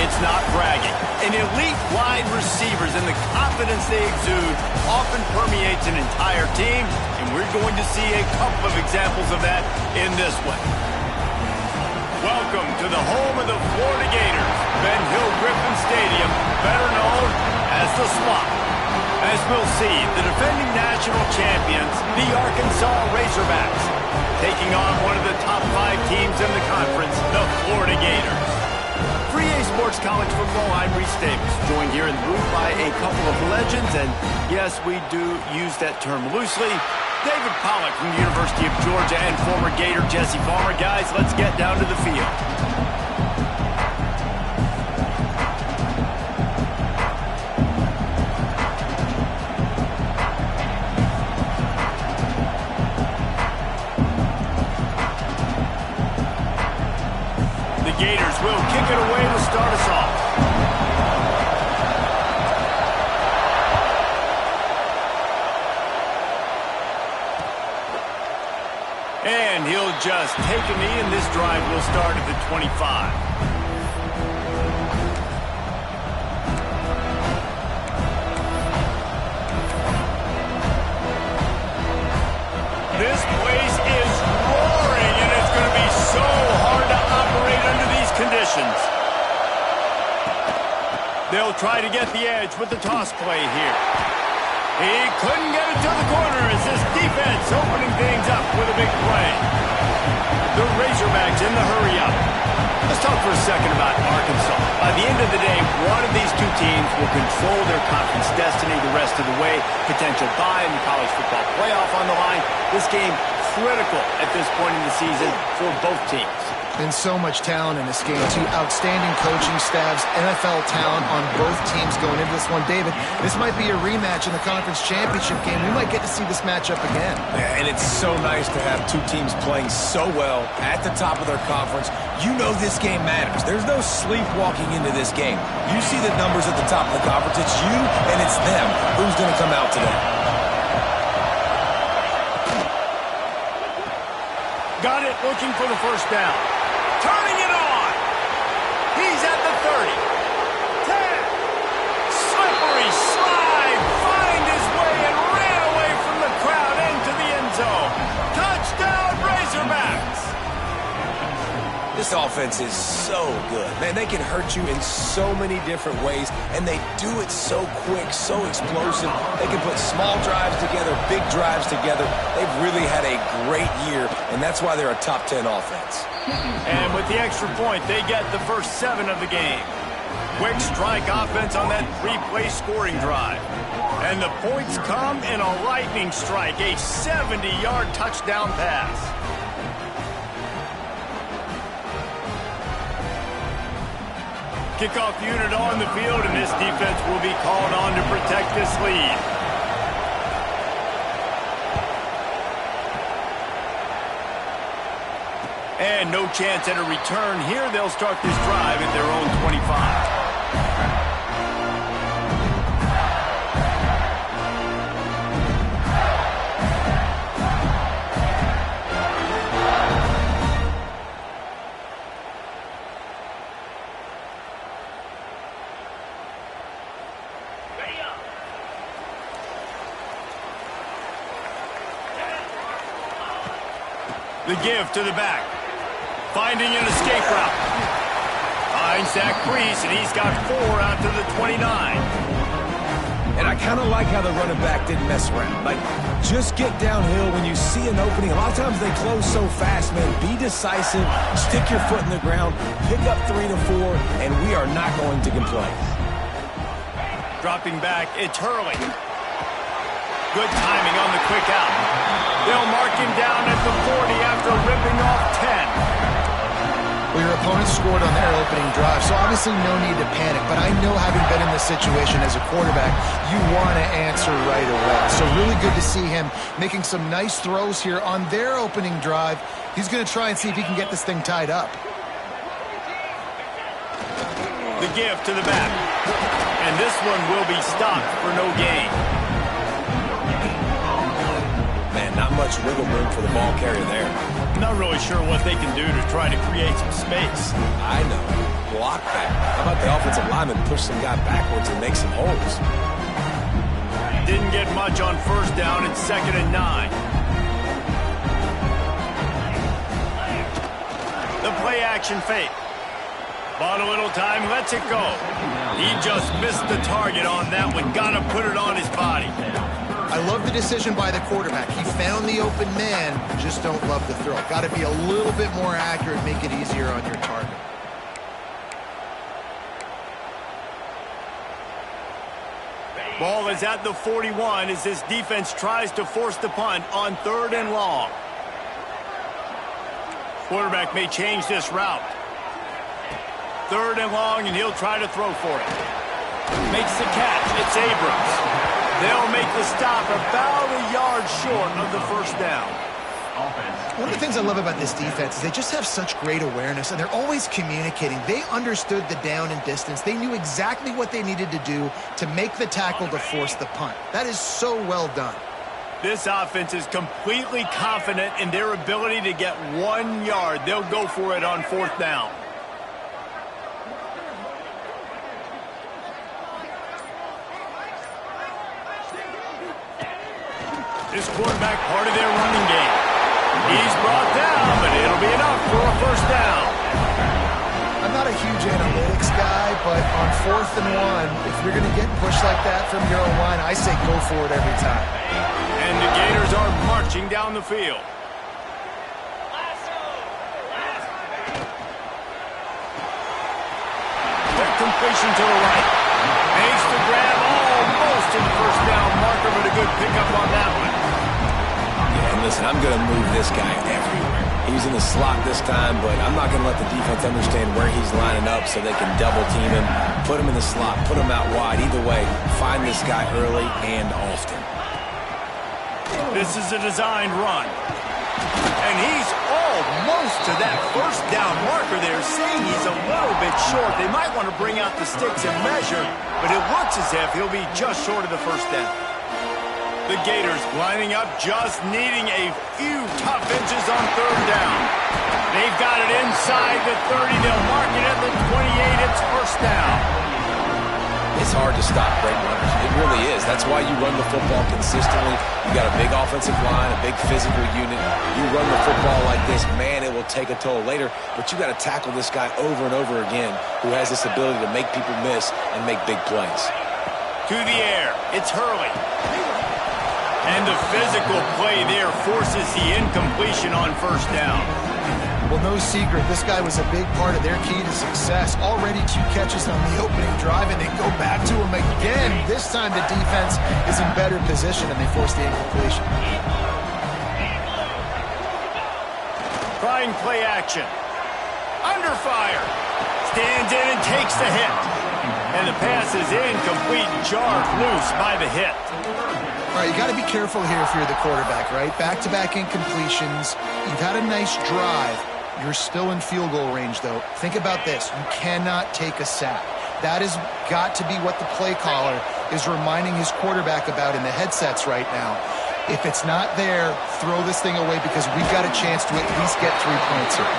It's not bragging. An elite wide receivers and the confidence they exude often permeates an entire team, and we're going to see a couple of examples of that in this one. Welcome to the home of the Florida Gators, Ben Hill Griffin Stadium, better known as the Swamp. As we'll see, the defending national champions, the Arkansas Razorbacks, taking on one of the top 5 teams in the conference, the Florida Gators. For EA Sports College Football, I'm Reese Davis, joined here in the booth by a couple of legends, and yes, we do use that term loosely. David Pollack from the University of Georgia and former Gator Jesse Farmer. Guys, let's get down to the field. The Gators will kick it away to start us off. And he'll just take a knee, and this drive will start at the 25. This place is roaring, and it's going to be so hard to operate under these conditions. They'll try to get the edge with the toss play here. He couldn't get it to the corner as this defense opening things up with a big play. The Razorbacks in the hurry-up. Let's talk for a second about Arkansas. By the end of the day, one of these two teams will control their conference destiny the rest of the way. Potential bye in the college football playoff on the line. This game critical at this point in the season for both teams. Been so much talent in this game, too. Outstanding coaching staffs, NFL talent on both teams going into this one. David, this might be a rematch in the conference championship game. We might get to see this matchup again. Yeah, and it's so nice to have two teams playing so well at the top of their conference. You know this game matters. There's no sleepwalking into this game. You see the numbers at the top of the conference. It's you and it's them. Who's going to come out today? Got it, looking for the first down. Turning it on. He's at the 30. 10. Slippery slide. Find his way and ran away from the crowd into the end zone. Touchdown, Razorbacks. This offense is so good. Man, they can hurt you in so many different ways, and they do it so quick, so explosive. They can put small drives together, big drives together. They've really had a great year, and that's why they're a top 10 offense. And with the extra point, they get the first 7 of the game. Quick strike offense on that 3-play scoring drive. And the points come in a lightning strike, a 70-yard touchdown pass. Kickoff unit on the field, and this defense will be called on to protect this lead. And no chance at a return here. They'll start this drive at their own 25. The give to the back. Finding an escape route. Finds Zach Priest, and he's got 4 out to the 29. And I kind of like how the running back didn't mess around. Like, just get downhill when you see an opening. A lot of times they close so fast, man. Be decisive. Stick your foot in the ground. Pick up 3 to 4, and we are not going to complain. Dropping back, it's Hurley. Good timing on the quick out. They'll mark him down at the 40 after ripping off 10. Well, your opponent scored on their opening drive, so obviously no need to panic. But I know, having been in this situation as a quarterback, you want to answer right away. So really good to see him making some nice throws here on their opening drive. He's going to try and see if he can get this thing tied up. The give to the back. And this one will be stopped for no gain. Man, not much wiggle room for the ball carrier there. not really sure what they can do to try to create some space. I know. Block that. How about the offensive lineman push some guy backwards and make some holes? Didn't get much on first down. It's 2nd and 9. The play action fake. Bought a little time, lets it go. He just missed the target on that one. Got to put it on his body. I love the decision by the quarterback. He found the open man, just don't love the throw. Got to be a little bit more accurate, make it easier on your target. Ball is at the 41 as this defense tries to force the punt on 3rd and long. Quarterback may change this route. 3rd and long, and he'll try to throw for it. Makes the catch. It's Abrams. They'll make the stop about a yard short of the first down. One of the things I love about this defense is they just have such great awareness, and they're always communicating. They understood the down and distance. They knew exactly what they needed to do to make the tackle to force the punt. That is so well done. This offense is completely confident in their ability to get 1 yard. They'll go for it on 4th down. This quarterback part of their running game. He's brought down, but it'll be enough for a first down. I'm not a huge analytics guy, but on 4th and 1, if you're going to get pushed like that from your own line, I say go for it every time. And the Gators are marching down the field. Quick completion to the right. Makes the grab almost to the first down marker, but a good pickup on that one. Yeah, and listen, I'm going to move this guy everywhere. He's in the slot this time, but I'm not going to let the defense understand where he's lining up so they can double team him, put him in the slot, put him out wide. Either way, find this guy early and often. This is a designed run. And he's almost to that first down marker there, seeing he's a little bit short. They might want to bring out the sticks and measure, but it looks as if he'll be just short of the first down. The Gators lining up, just needing a few tough inches on 3rd down. They've got it inside the 30. They'll mark it at the 28. It's first down. It's hard to stop great runners. It really is. That's why you run the football consistently. You got a big offensive line, a big physical unit. You run the football like this, man, it will take a toll later. But you got to tackle this guy over and over again who has this ability to make people miss and make big plays. To the air. It's Hurley. And the physical play there forces the incompletion on first down. Well, no secret, this guy was a big part of their key to success. Already 2 catches on the opening drive, and they go back to him again. This time the defense is in better position, and they force the incompletion. Trying play action. Under fire. Stands in and takes the hit. And the pass is incomplete, jarred loose by the hit. All right, you got to be careful here if you're the quarterback, right? Back-to-back incompletions. You've had a nice drive. You're still in field goal range, though. Think about this. You cannot take a sack. That has got to be what the play caller is reminding his quarterback about in the headsets right now. If it's not there, throw this thing away because we've got a chance to at least get 3 points here.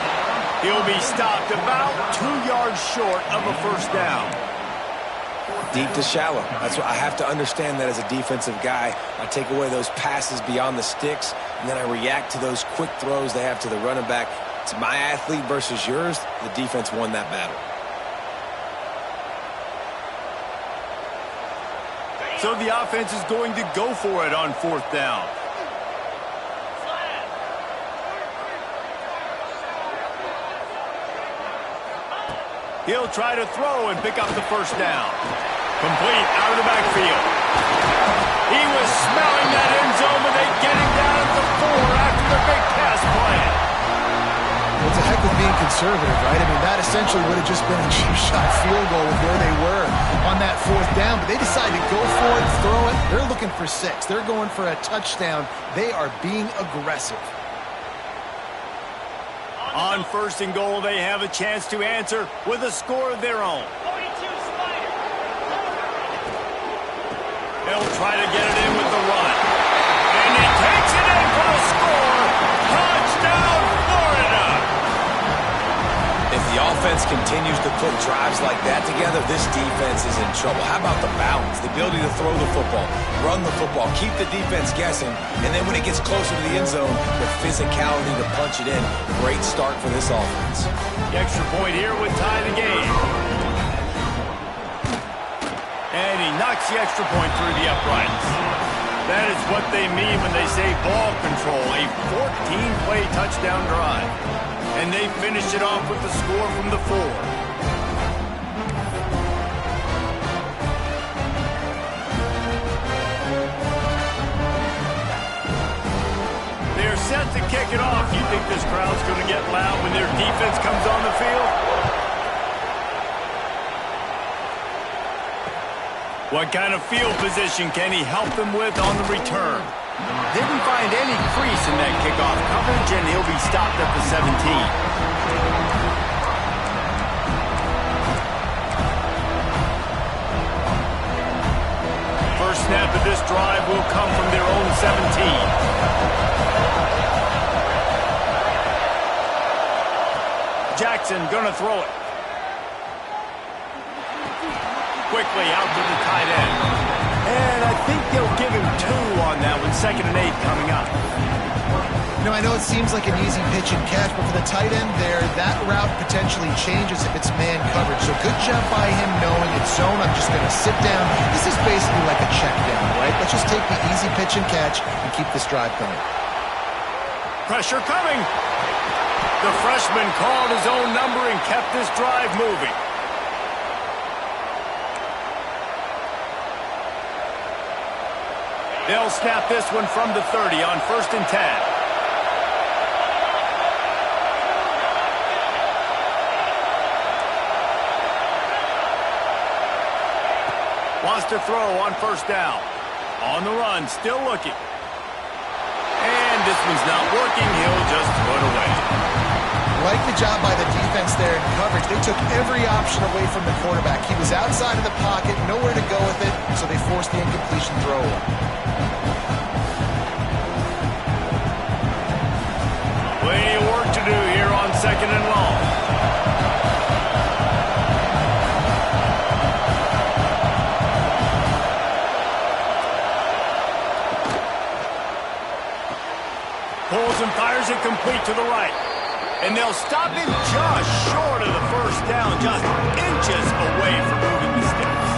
He'll be stopped about 2 yards short of a first down. Deep to shallow. That's what I have to understand that as a defensive guy. I take away those passes beyond the sticks, and then I react to those quick throws they have to the running back. It's my athlete versus yours. The defense won that battle. So the offense is going to go for it on 4th down. He'll try to throw and pick up the first down. Complete out of the backfield. He was smelling that end zone, but they get him down at the 4 after the big pass play. It's a heck of being conservative, right? I mean, that essentially would have just been a cheap shot field goal with where they were on that 4th down, but they decided to go for it, throw it. They're looking for 6. They're going for a touchdown. They are being aggressive. On 1st and goal, they have a chance to answer with a score of their own. They'll try to get it in with the run. And he takes it in for the score. Touchdown, offense continues to put drives like that together, this defense is in trouble. How about the balance, the ability to throw the football, run the football, keep the defense guessing, and then when it gets closer to the end zone, the physicality to punch it in. Great start for this offense. The extra point here would tie the game. And he knocks the extra point through the uprights. That is what they mean when they say ball control, a 14-play touchdown drive. And they finished it off with the score from the 4. They're set to kick it off. You think this crowd's going to get loud when their defense comes on the field? What kind of field position can he help them with on the return? Didn't find any crease in that kickoff coverage, and he'll be stopped at the 17. First snap of this drive will come from their own 17. Jackson gonna throw it. Quickly out to the tight end. And I think they'll give him 2 on that one. 2nd and 8 coming up. You know, I know it seems like an easy pitch and catch, but for the tight end there, that route potentially changes if it's man coverage. So good job by him knowing it's zone. I'm just going to sit down. This is basically like a check down, right? Let's just take the easy pitch and catch and keep this drive going. Pressure coming. The freshman called his own number and kept this drive moving. They'll snap this one from the 30 on 1st and 10. Wants to throw on 1st down. On the run, still looking. And this one's not working. He'll just throw it away. Like the job by the defense there in coverage. They took every option away from the quarterback. He was outside of the pocket, nowhere to go with it, so they forced the incompletion throw away. Plenty of work to do here on 2nd and long. Pulls and fires it complete to the right. And they'll stop him just short of the 1st down, just inches away from moving the sticks.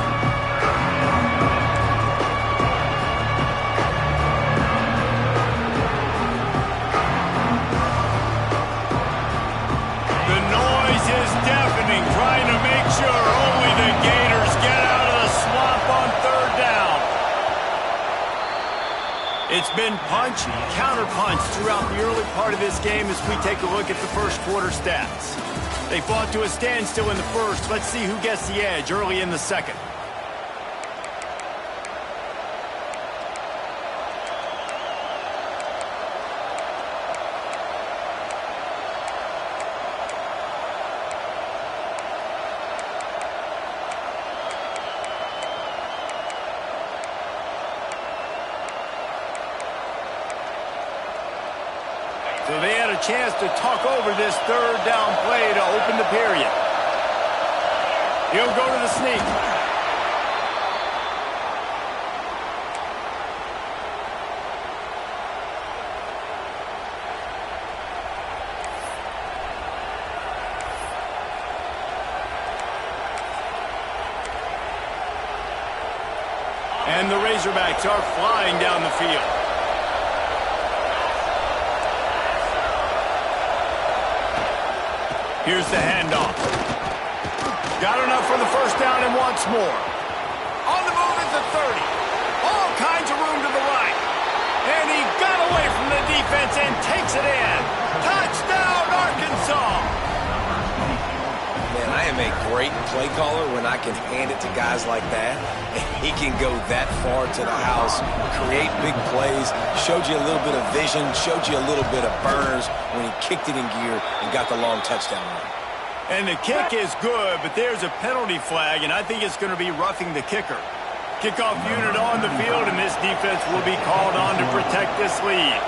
The noise is deafening, trying to make sure only the Gators get out of the swamp on 3rd down. It's been punch, counter-punch throughout the early part of this game as we take a look at the first quarter stats. They fought to a standstill in the first. Let's see who gets the edge early in the second. So they had a chance to talk over this 3rd down play to open the period. He'll go to the sneak. And the Razorbacks are flying down the field. Here's the handoff. Got enough for the 1st down and wants more. On the move at the 30. All kinds of room to the right. And he got away from the defense and takes it in. Touchdown, Arkansas! Man, I am a great play caller when I can hand it to guys like that. He can go that far to the house, create big plays, showed you a little bit of vision, showed you a little bit of burners when he kicked it in gear and got the long touchdown run. And the kick is good, but there's a penalty flag, and I think it's going to be roughing the kicker. Kickoff unit on the field, and this defense will be called on to protect this lead.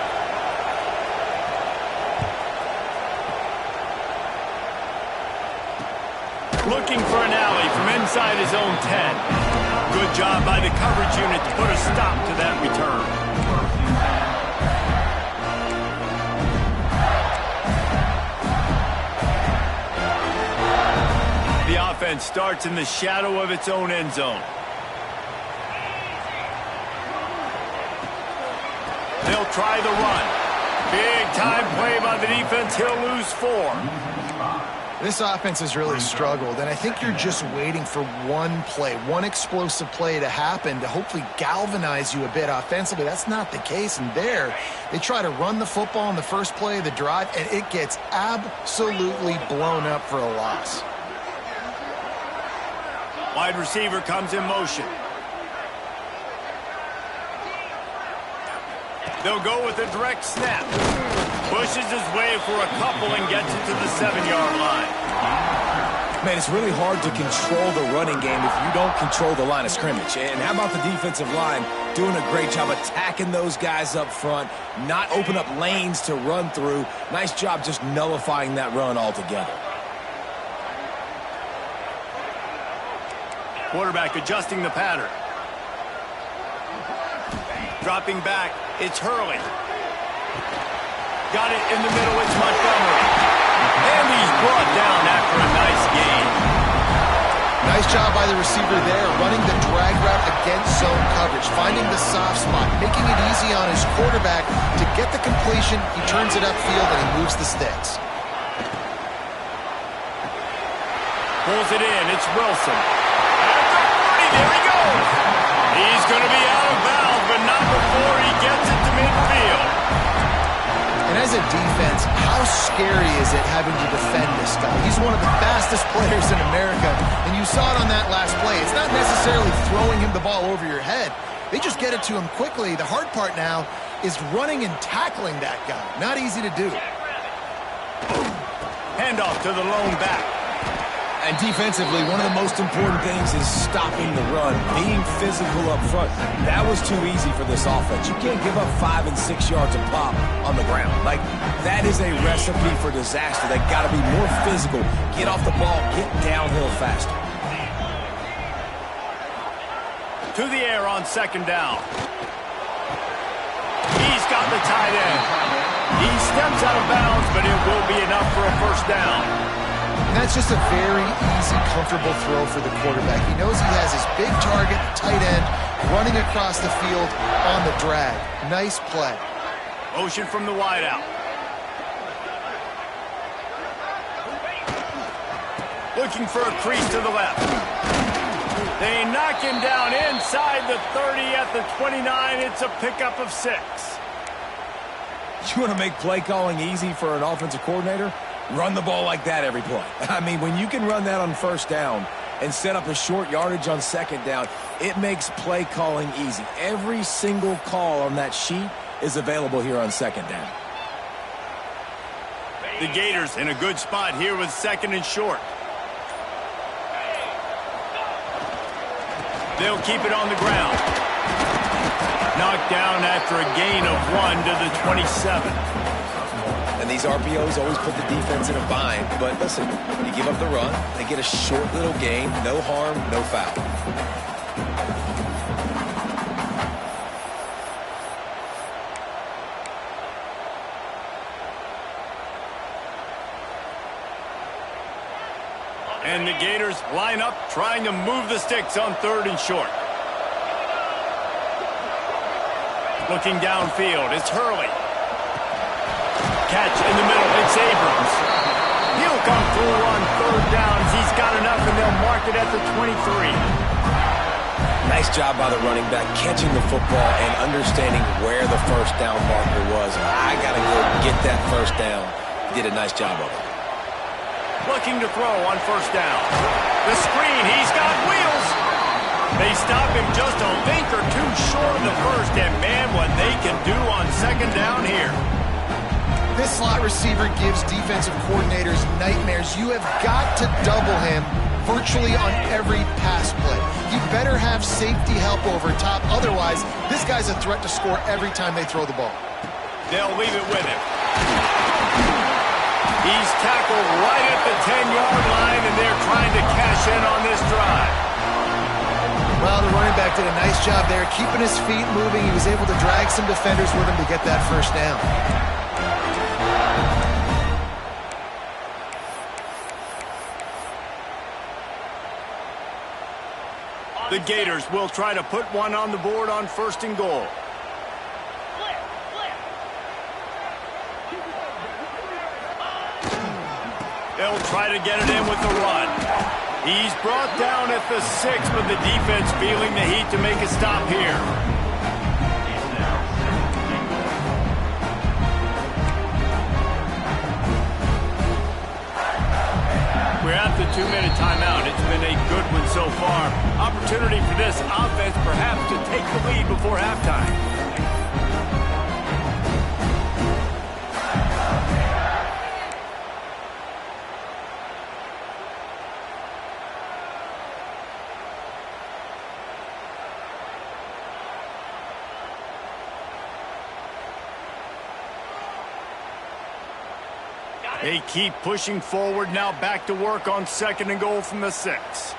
Looking for an alley from inside his own 10. Good job by the coverage unit to put a stop to that return. The offense starts in the shadow of its own end zone. They'll try the run. Big time play by the defense. He'll lose 4. This offense has really struggled, and I think you're just waiting for one play, one explosive play to happen to hopefully galvanize you a bit offensively. That's not the case, and there, they try to run the football in the first play of the drive, and it gets absolutely blown up for a loss. Wide receiver comes in motion. They'll go with a direct snap. Pushes his way for a couple and gets it to the 7-yard line. Man, it's really hard to control the running game if you don't control the line of scrimmage. And how about the defensive line doing a great job attacking those guys up front, not open up lanes to run through. Nice job just nullifying that run altogether. Quarterback adjusting the pattern. Dropping back, it's Hurley. Got it in the middle, it's Montgomery. And he's brought down after a nice gain. Nice job by the receiver there, running the drag route against zone coverage, finding the soft spot, making it easy on his quarterback to get the completion. He turns it upfield and he moves the sticks. Pulls it in, it's Wilson. At the 40, there he goes. He's going to be out of bounds, but not before he gets it to midfield. And as a defense, how scary is it having to defend this guy? He's one of the fastest players in America, and you saw it on that last play. It's not necessarily throwing him the ball over your head. They just get it to him quickly. The hard part now is running and tackling that guy. Not easy to do. Handoff to the lone back. And defensively, one of the most important things is stopping the run, being physical up front. That was too easy for this offense. You can't give up 5 and 6 yards of pop on the ground. Like, that is a recipe for disaster. They got to be more physical, get off the ball, get downhill faster. To the air on 2nd down. He's got the tight end. He steps out of bounds, but it will be enough for a 1st down. And that's just a very easy, comfortable throw for the quarterback. He knows he has his big target, tight end, running across the field on the drag. Nice play. Motion from the wideout. Looking for a crease to the left. They knock him down inside the 30 at the 29. It's a pickup of 6. You want to make play calling easy for an offensive coordinator? Run the ball like that every play. I mean, when you can run that on 1st down and set up a short yardage on 2nd down, it makes play calling easy. Every single call on that sheet is available here on 2nd down. The Gators in a good spot here with 2nd and short. They'll keep it on the ground. Knocked down after a gain of 1 to the 27. And these RPOs always put the defense in a bind. But listen, you give up the run, they get a short little gain, no harm, no foul. And the Gators line up, trying to move the sticks on 3rd and short. Looking downfield, it's Hurley. Catch in the middle, it's Abrams. He'll come through on 3rd downs. He's got enough, and they'll mark it at the 23. Nice job by the running back, catching the football and understanding where the 1st down marker was. I got to go get that 1st down. He did a nice job of it. Looking to throw on 1st down. The screen, he's got wheels. They stop him just a link or 2 short of the 1st, and man, what they can do on 2nd down here. This slot receiver gives defensive coordinators nightmares. You have got to double him virtually on every pass play. You better have safety help over top. Otherwise, this guy's a threat to score every time they throw the ball. They'll leave it with him. He's tackled right at the 10-yard line, and they're trying to cash in on this drive. Well, the running back did a nice job there, keeping his feet moving. He was able to drag some defenders with him to get that first down. The Gators will try to put one on the board on 1st and goal. They'll try to get it in with the run. He's brought down at the 6, but the defense feeling the heat to make a stop here. We're at the 2-minute timeout. It's been a good one so far. Opportunity for this offense perhaps to take the lead before halftime. They keep pushing forward, now back to work on 2nd and goal from the 6.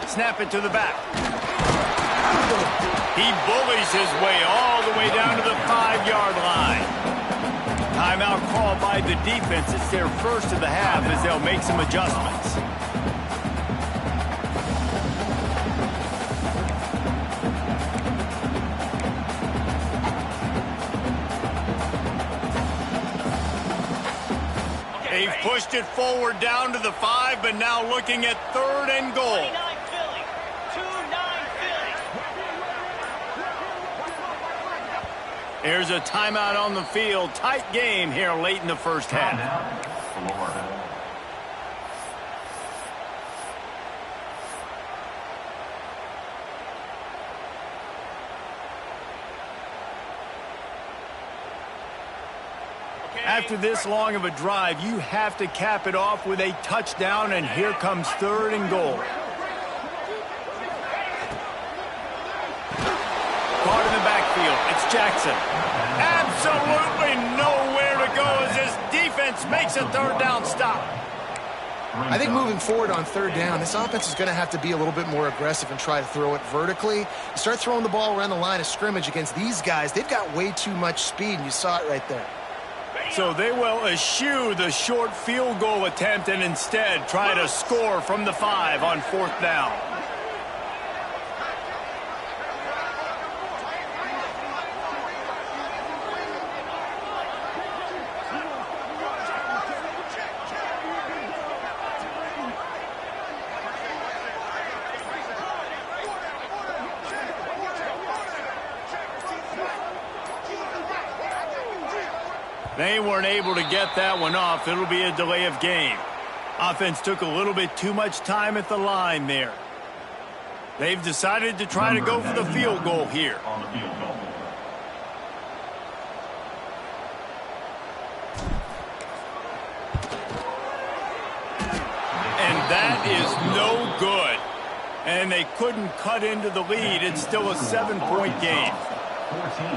Snap it to the back. He bullies his way all the way down to the 5-yard line. Timeout called by the defense. It's their first of the half as they'll make some adjustments. They've pushed it forward down to the 5, but now looking at 3rd and goal. There's a timeout on the field. Tight game here late in the first half. After this long of a drive, you have to cap it off with a touchdown, and here comes 3rd and goal. Caught in the backfield, it's Jackson. Absolutely nowhere to go as this defense makes a 3rd down stop. I think moving forward on 3rd down, this offense is going to have to be a little bit more aggressive and try to throw it vertically. You start throwing the ball around the line of scrimmage against these guys, they've got way too much speed, and you saw it right there. So they will eschew the short field goal attempt and instead try to score from the 5 on 4th down. They weren't able to get that one off. It'll be a delay of game. Offense took a little bit too much time at the line there. They've decided to try to go for the field goal here. And that is no good. And they couldn't cut into the lead. It's still a 7-point game.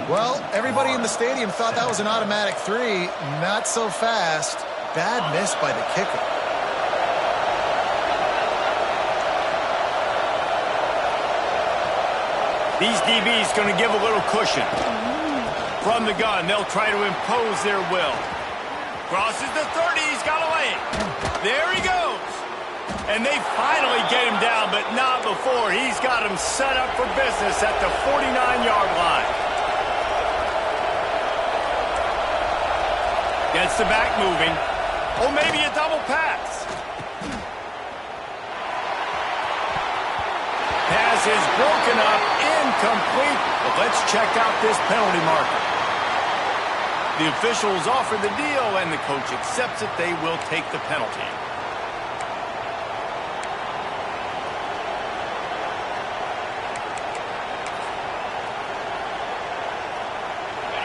Well, everybody in the stadium thought that was an automatic 3. Not so fast. Bad miss by the kicker. These DBs going to give a little cushion. From the gun, they'll try to impose their will. Crosses the 30, he's got a lane. There he goes. And they finally get him down, but not before. He's got him set up for business at the 49-yard line. Gets the back moving. Or maybe a double pass. Pass is broken up, incomplete. But let's check out this penalty marker. The officials offer the deal, and the coach accepts it. They will take the penalty.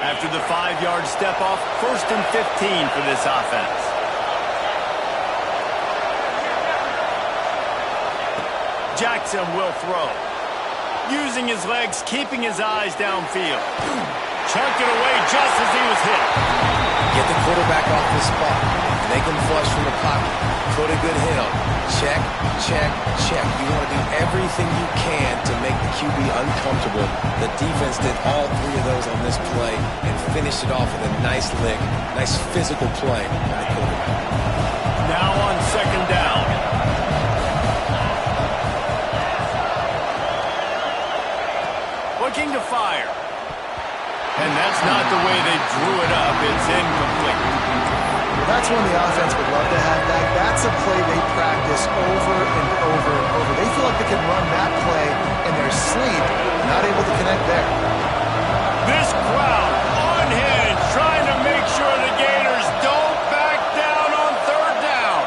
After the 5-yard step off, 1st and 15 for this offense. Jackson will throw. Using his legs, keeping his eyes downfield. chunked it away just as he was hit. Get the quarterback off the spot. Make him flush from the pocket. Put a good hit on him. Check, check, check. You want to do everything you can to make the QB uncomfortable. The defense did all three of those on this play and finished it off with a nice lick, nice physical play by the quarterback. Now on second down. Looking to fire. And that's not the way they drew it up. It's incomplete. Well, that's one the offense would love to have back. That's a play they practice over and over and over. They feel like they can run that play in their sleep, not able to connect there. This crowd unhinged, trying to make sure the Gators don't back down on third down.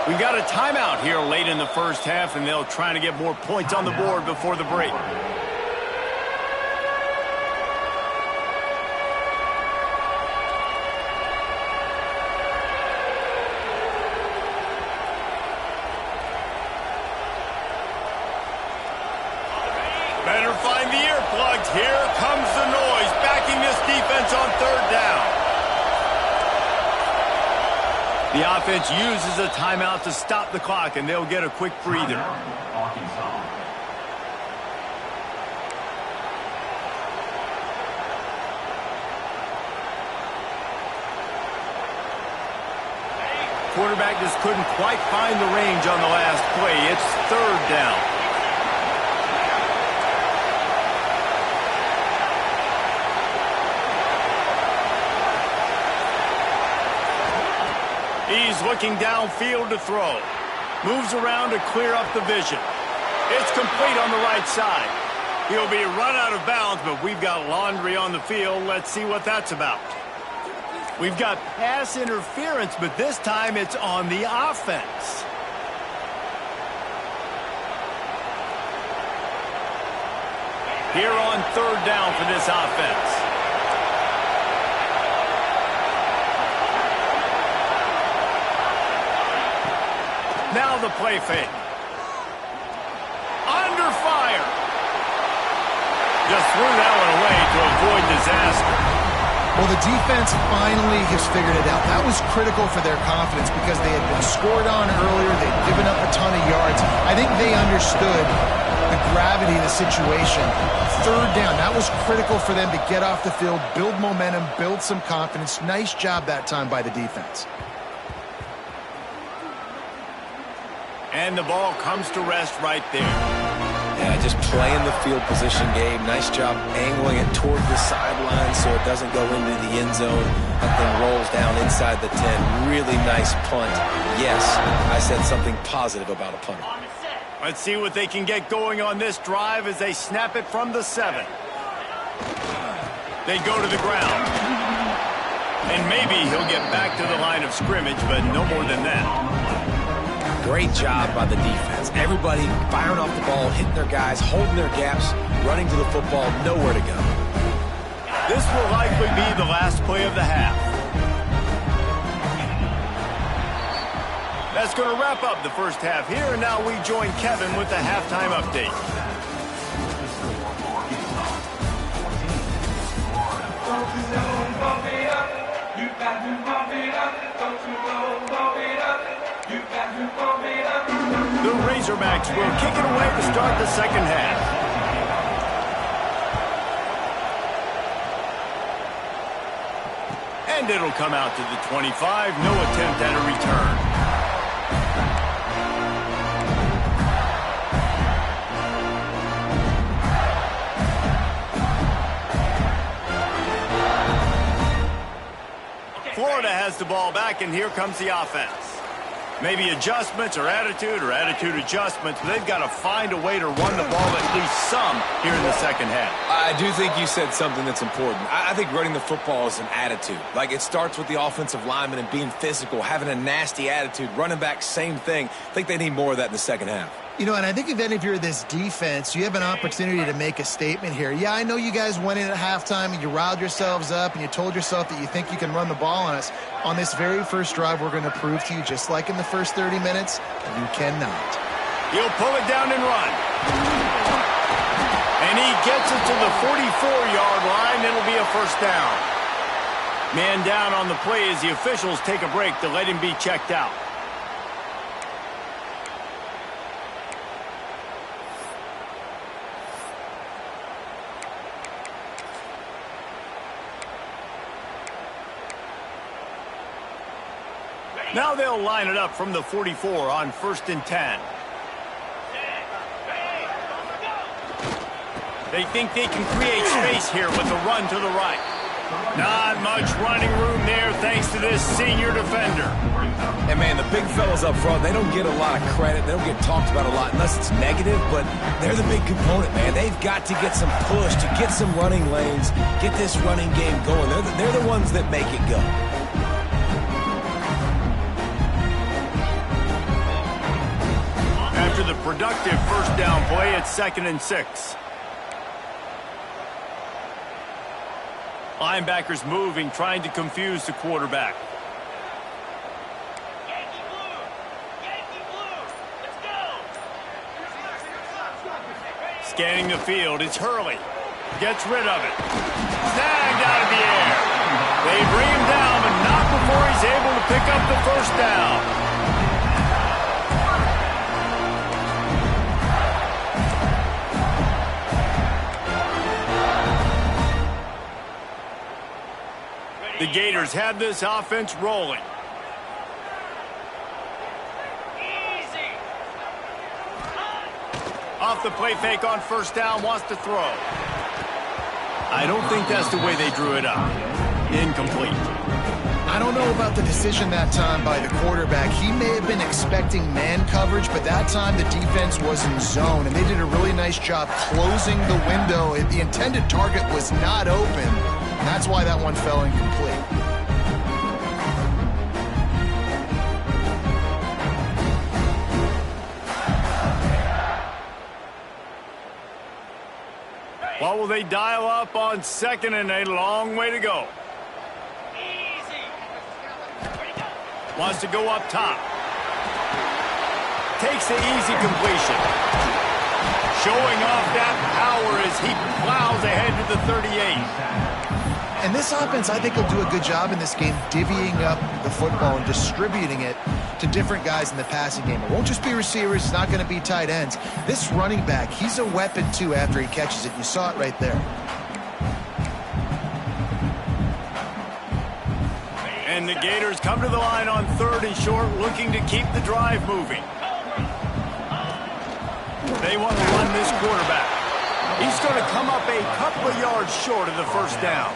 We got a timeout here late in the first half, and they'll try to get more points on the board before the break. Better find the earplugs. Here comes the noise, backing this defense on third down. The offense uses a timeout to stop the clock, and they'll get a quick breather. Quarterback just couldn't quite find the range on the last play. It's third down. He's looking downfield to throw. Moves around to clear up the vision. It's complete on the right side. He'll be run out of bounds, but we've got laundry on the field. Let's see what that's about. We've got pass interference, but this time it's on the offense. Here on third down for this offense. Now the play fake. Under fire. Just threw that one away to avoid disaster. Well, the defense finally has figured it out. That was critical for their confidence because they had been scored on earlier. They'd given up a ton of yards. I think they understood the gravity of the situation. Third down, that was critical for them to get off the field, build momentum, build some confidence. Nice job that time by the defense. And the ball comes to rest right there. Yeah, just playing the field position game. Nice job angling it toward the sideline so it doesn't go into the end zone. That thing rolls down inside the 10. Really nice punt. Yes, I said something positive about a punter. Let's see what they can get going on this drive as they snap it from the 7. They go to the ground. And maybe he'll get back to the line of scrimmage, but no more than that. Great job by the defense. Everybody firing off the ball, hitting their guys, holding their gaps, running to the football, nowhere to go. This will likely be the last play of the half. That's going to wrap up the first half here, and now we join Kevin with the halftime update. The Razorbacks will kick it away to start the second half. And it'll come out to the 25. No attempt at a return. Florida has the ball back, and here comes the offense. Maybe adjustments or attitude adjustments, but they've got to find a way to run the ball at least some here in the second half. I do think you said something that's important. I think running the football is an attitude. Like, it starts with the offensive lineman and being physical, having a nasty attitude. Running back, same thing. I think they need more of that in the second half. You know, and I think if you're this defense, you have an opportunity to make a statement here. Yeah, I know you guys went in at halftime and you riled yourselves up and you told yourself that you think you can run the ball on us. On this very first drive, we're going to prove to you, just like in the first 30 minutes, you cannot. He'll pull it down and run. And he gets it to the 44-yard line. It'll be a first down. Man down on the play as the officials take a break to let him be checked out. Now they'll line it up from the 44 on 1st and 10. They think they can create space here with a run to the right. Not much running room there thanks to this senior defender. And, man, the big fellas up front, they don't get a lot of credit. They don't get talked about a lot unless it's negative, but they're the big component, man. They've got to get some push, to get some running lanes, get this running game going. They're the ones that make it go. After the productive first down play, it's 2nd and 6. Linebackers moving, trying to confuse the quarterback. Yankee blue! Yankee blue! Let's go! Scanning the field, it's Hurley. Gets rid of it. Snagged out of the air. They bring him down, but not before he's able to pick up the first down. The Gators have this offense rolling. Easy! Off the play fake on first down, wants to throw. I don't think that's the way they drew it up. Incomplete. I don't know about the decision that time by the quarterback. He may have been expecting man coverage, but that time the defense was in zone, and they did a really nice job closing the window. The intended target was not open. That's why that one fell incomplete. What will they dial up on 2nd and a long way to go? Easy! Ready, go! Wants to go up top. Takes the easy completion. Showing off that power as he plows ahead to the 38. And this offense, I think, will do a good job in this game divvying up the football and distributing it to different guys in the passing game. It won't just be receivers. It's not going to be tight ends. This running back, he's a weapon, too, after he catches it. You saw it right there. And the Gators come to the line on 3rd and short, looking to keep the drive moving. They want to run this quarterback. He's going to come up a couple of yards short of the first down.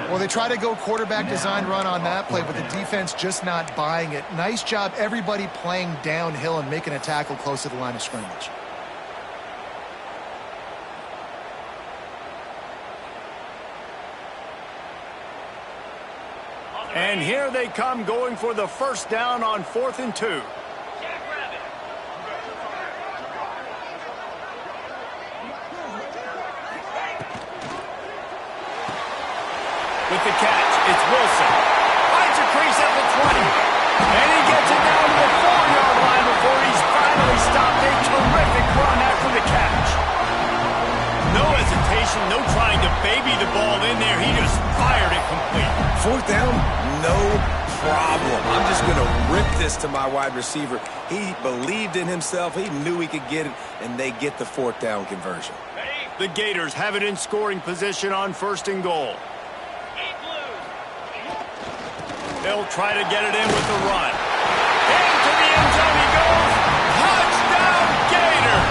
Well, they try to go quarterback design run on that play, but the defense just not buying it. Nice job, everybody playing downhill and making a tackle close to the line of scrimmage. And here they come going for the first down on 4th and 2. With the catch, it's Wilson. Finds a crease at the 20. And he gets it down to the 4-yard line before he's finally stopped. A terrific run after the catch. No hesitation, no trying to baby the ball in there. He just fired it complete. 4th down, no problem. I'm just going to rip this to my wide receiver. He believed in himself. He knew he could get it, and they get the 4th down conversion. The Gators have it in scoring position on 1st and goal. They'll try to get it in with the run. Into the end zone he goes. Touchdown, Gators!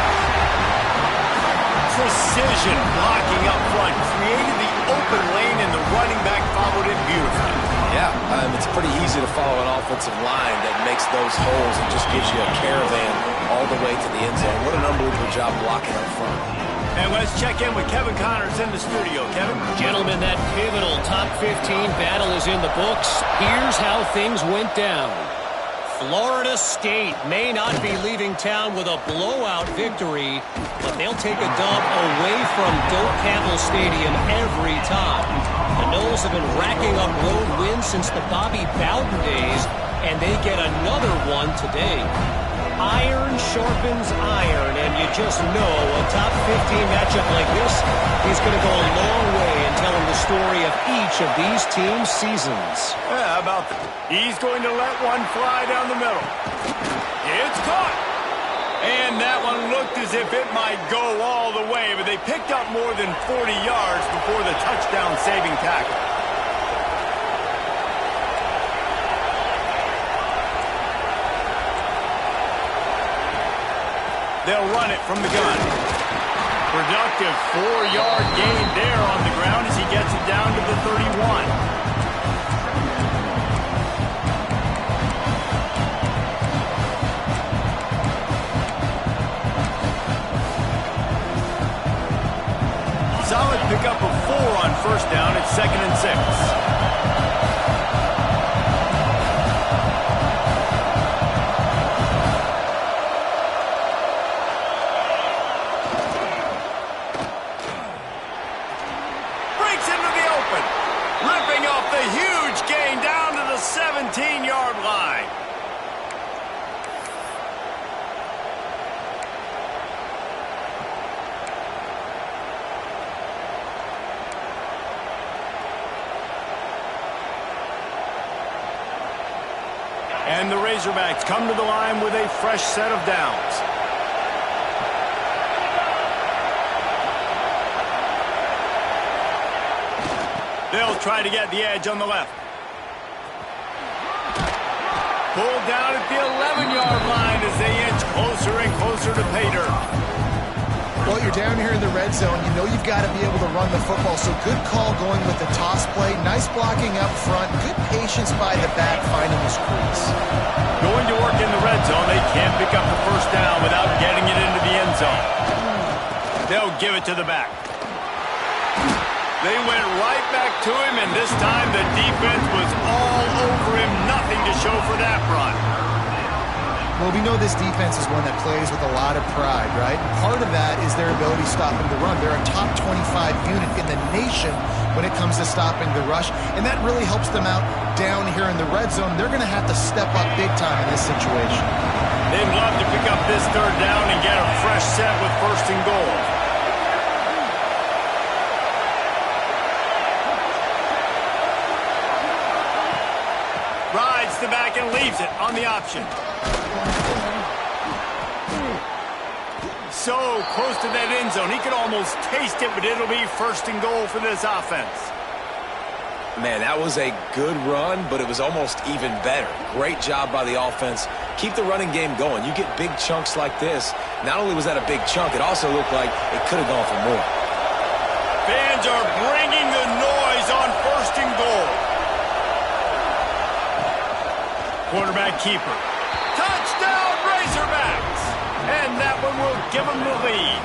Precision blocking up front created the open lane, and the running back followed it beautifully. Yeah, it's pretty easy to follow an offensive line that makes those holes and just gives you a caravan all the way to the end zone. What an unbelievable job blocking up front. And let's check in with Kevin Connors in the studio. Kevin? Gentlemen, that pivotal top 15 battle is in the books. Here's how things went down. Florida State may not be leaving town with a blowout victory, but they'll take a dub away from Doak Campbell Stadium every time. The Noles have been racking up road wins since the Bobby Bowden days, and they get another one today. Iron sharpens iron, and you just know a top 15 matchup like this is going to go a long way in telling the story of each of these teams' seasons. Yeah, how about that? He's going to let one fly down the middle. It's caught. And that one looked as if it might go all the way, but they picked up more than 40 yards before the touchdown-saving tackle. They'll run it from the gun. Productive 4-yard gain there on the ground as he gets it down to the 31. Solid pickup of 4 on first down. It's 2nd and 6. Breaks into the open. Ripping off the huge gain down to the 17-yard line. And the Razorbacks come to the line with a fresh set of downs. They'll try to get the edge on the left. Pulled down at the 11-yard line as they inch closer and closer to pay dirt. Well, you're down here in the red zone. You know you've got to be able to run the football, so good call going with the toss play. Nice blocking up front. Good patience by the back finding his crease. Going to work in the red zone. They can't pick up the first down without getting it into the end zone. They'll give it to the back. They went right back to him, and this time the defense was all over him. Nothing to show for that run. Well, we know this defense is one that plays with a lot of pride, right? Part of that is their ability stopping the run. They're a top 25 unit in the nation when it comes to stopping the rush, and that really helps them out down here in the red zone. They're going to have to step up big time in this situation. They'd love to pick up this third down and get a fresh set with 1st and goal. Rides the back and leaves it on the option. So close to that end zone. He could almost taste it, but it'll be 1st and goal for this offense. Man, that was a good run, but it was almost even better. Great job by the offense. Keep the running game going. You get big chunks like this. Not only was that a big chunk, it also looked like it could have gone for more. Fans are bringing the noise on 1st and goal. Quarterback keeper. Touchdown, Razorbacks! And that one will give them the lead.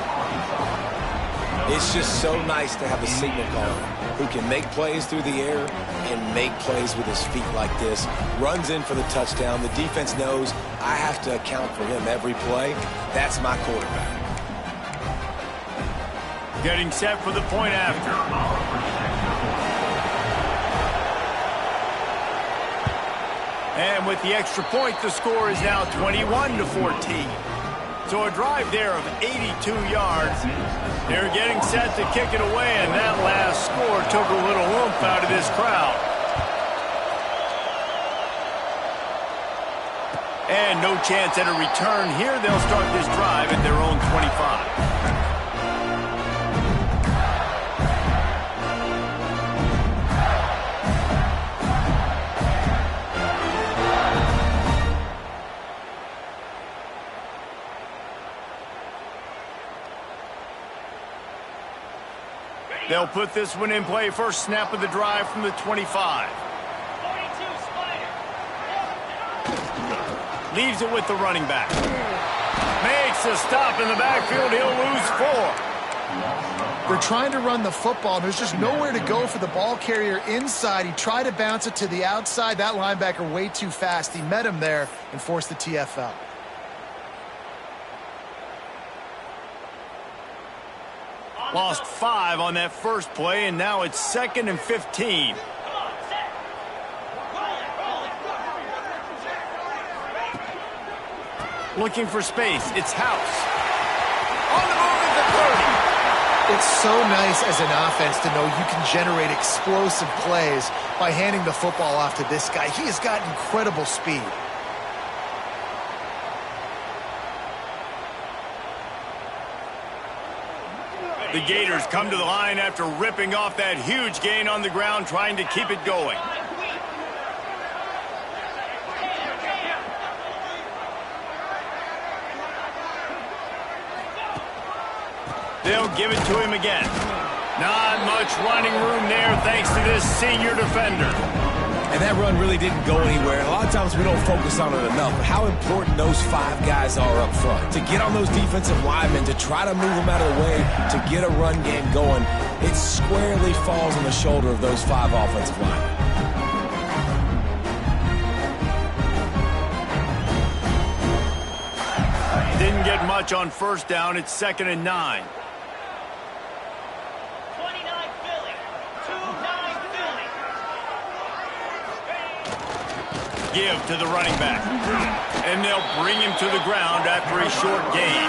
It's just so nice to have a signal caller who can make plays through the air and make plays with his feet like this. Runs in for the touchdown. The defense knows I have to account for him every play. That's my quarterback. Getting set for the point after. And with the extra point, the score is now 21-14. So a drive there of 82 yards. They're getting set to kick it away, and that last score took a little oomph out of this crowd. And no chance at a return here. They'll start this drive at their own 25. They'll put this one in play. First snap of the drive from the 25. 42, Spider. Leaves it with the running back. Makes a stop in the backfield. He'll lose 4. They're trying to run the football. There's just nowhere to go for the ball carrier inside. He tried to bounce it to the outside. That linebacker way too fast. He met him there and forced the TFL. Lost 5 on that first play, and now it's 2nd and 15. Come on, set. Roll it, roll it. Looking for space. It's House. On the move at the 30. It's so nice as an offense to know you can generate explosive plays by handing the football off to this guy. He has got incredible speed. The Gators come to the line after ripping off that huge gain on the ground, trying to keep it going. They'll give it to him again. Not much running room there thanks to this senior defender. And that run really didn't go anywhere. A lot of times we don't focus on it enough, but how important those 5 guys are up front. To get on those defensive linemen, to try to move them out of the way, to get a run game going, it squarely falls on the shoulder of those 5 offensive linemen. Didn't get much on first down. It's 2nd and 9. Give to the running back. And they'll bring him to the ground after a short gain.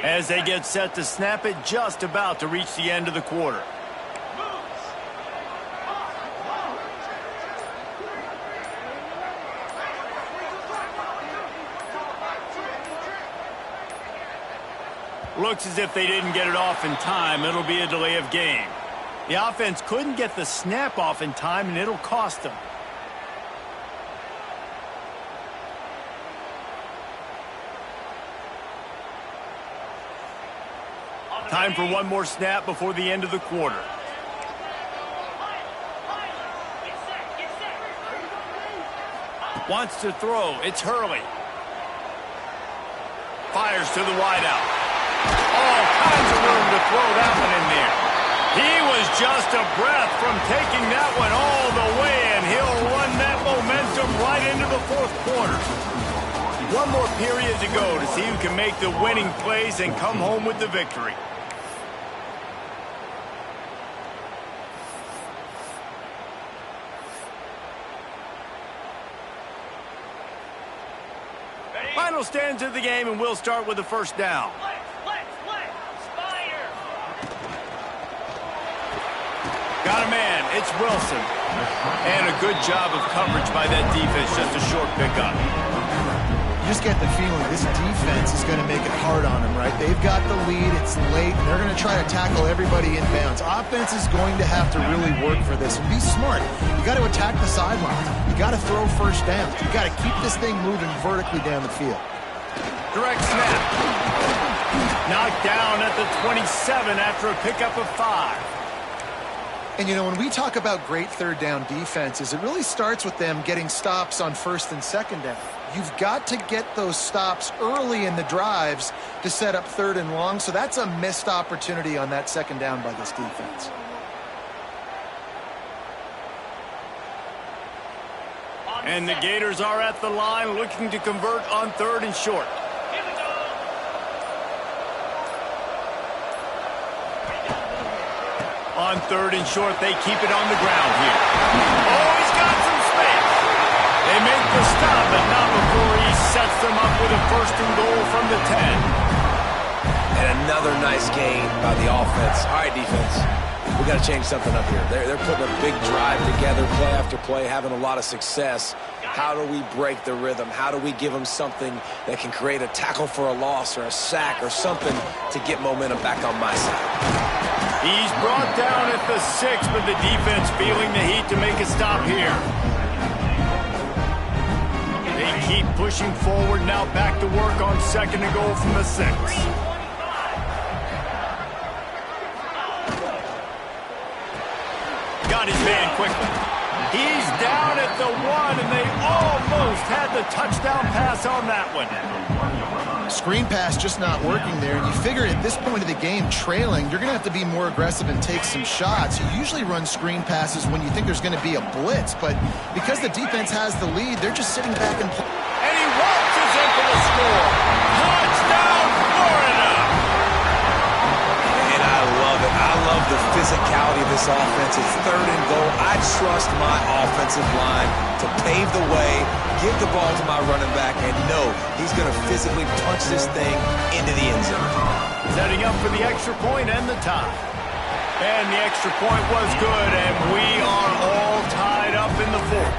As they get set to snap it, just about to reach the end of the quarter. Looks as if they didn't get it off in time. It'll be a delay of game. The offense couldn't get the snap off in time, and it'll cost them. Time for one more snap before the end of the quarter. Wants to throw. It's Hurley. Fires to the wideout. All kinds of room to throw that one in there. He was just a breath from taking that one all the way, and he'll run that momentum right into the 4th quarter. One more period to go to see who can make the winning plays and come home with the victory. Final stands of the game, and we'll start with the first down. Got a man. It's Wilson. And a good job of coverage by that defense. Just a short pickup. You just get the feeling this defense is going to make it hard on them, right? They've got the lead. It's late, and they're going to try to tackle everybody inbounds. Offense is going to have to really work for this and be smart. You got to attack the sidelines. You got to throw first downs. You got to keep this thing moving vertically down the field. Direct snap. Knocked down at the 27 after a pickup of 5. And, you know, when we talk about great third down defenses, it really starts with them getting stops on first and second down. You've got to get those stops early in the drives to set up 3rd and long, so that's a missed opportunity on that second down by this defense. And the Gators are at the line looking to convert on 3rd and short. On 3rd and short, they keep it on the ground here. Oh, he's got some space. They make the stop, but not before he sets them up with a 1st and goal from the 10. And another nice gain by the offense. All right, defense. We got to change something up here. They're putting a big drive together, play after play, having a lot of success. How do we break the rhythm? How do we give them something that can create a tackle for a loss or a sack or something to get momentum back on my side? He's brought down at the 6, but the defense feeling the heat to make a stop here. They keep pushing forward, now back to work on 2nd and goal from the 6. Got his man quickly. He's down at the 1, and they almost had the touchdown pass on that one. Screen pass just not working there. And you figure at this point of the game, trailing, you're going to have to be more aggressive and take some shots. You usually run screen passes when you think there's going to be a blitz, but because the defense has the lead, they're just sitting back and play. And he waltzes in for the score. Touchdown, Florida! And I love it. I love the physicality of this offense. It's 3rd and goal. I trust my offensive line to pave the way, give the ball to my running back, and know he's going to physically punch this thing into the end zone. Setting up for the extra point and the tie. And the extra point was good, and we are all tied up in the 4th.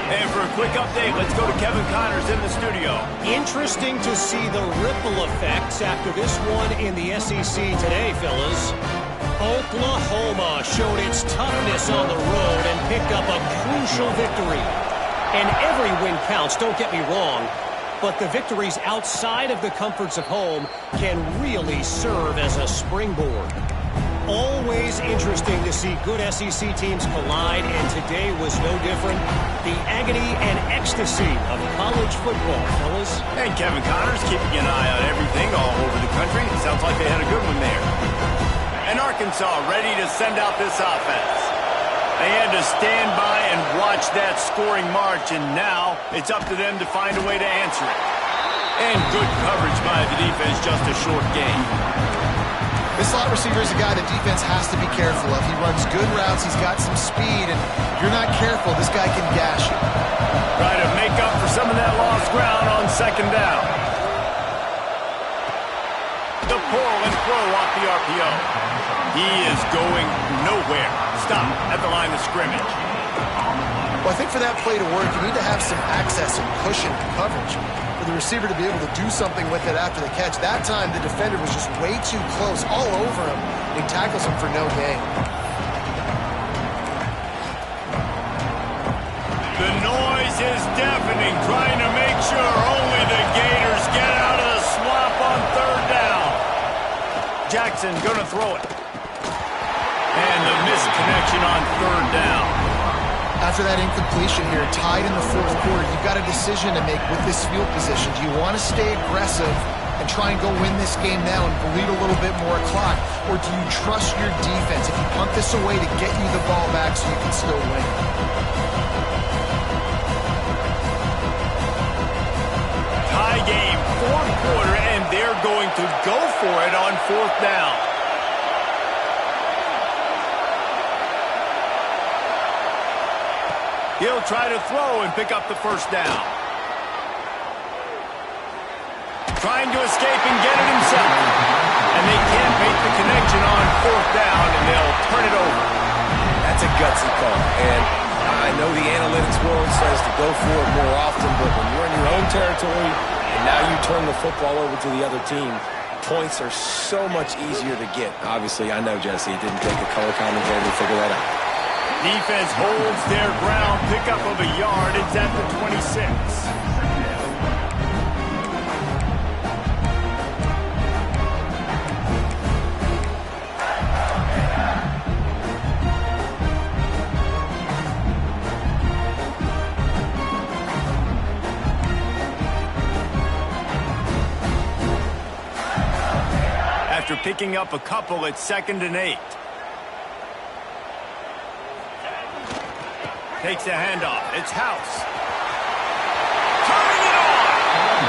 And for a quick update, let's go to Kevin Connors in the studio. Interesting to see the ripple effects after this one in the SEC today, fellas. Oklahoma showed its toughness on the road and picked up a crucial victory. And every win counts, don't get me wrong, but the victories outside of the comforts of home can really serve as a springboard. Always interesting to see good SEC teams collide, and today was no different. The agony and ecstasy of college football, fellas. And Kevin Connors keeping an eye on everything all over the country. Sounds like they had a good one there. And Arkansas ready to send out this offense. They had to stand by and watch that scoring march, and now it's up to them to find a way to answer it. And good coverage by the defense, just a short game. This slot receiver is a guy the defense has to be careful of. He runs good routes, he's got some speed, and if you're not careful, this guy can gash you. Try to make up for some of that lost ground on 2nd down. The pull and throw off the RPO. He is going nowhere. Stop at the line of scrimmage. Well, I think for that play to work, you need to have some access and cushion and coverage for the receiver to be able to do something with it after the catch. That time, the defender was just way too close, all over him, and he tackles him for no gain. The noise is deafening, trying to make sure only the Gators get out of the swamp on 3rd down. Jackson gonna throw it. And the missed connection on 3rd down. After that incompletion here, tied in the 4th quarter, you've got a decision to make with this field position. Do you want to stay aggressive and try and go win this game now and bleed a little bit more clock? Or do you trust your defense if you punt this away to get you the ball back so you can still win? Tie game, 4th quarter, and they're going to go for it on 4th down. He'll try to throw and pick up the 1st down. Trying to escape and get it himself. And they can't make the connection on 4th down, and they'll turn it over. That's a gutsy call. And I know the analytics world says to go for it more often, but when you're in your own territory and now you turn the football over to the other team, points are so much easier to get. Obviously, I know, Jesse, it didn't take the color commentator to figure that out. Defense holds their ground, pickup of a yard. It's at the 26. After picking up a couple, it's 2nd and 8. Takes a handoff. It's House. Turning it on.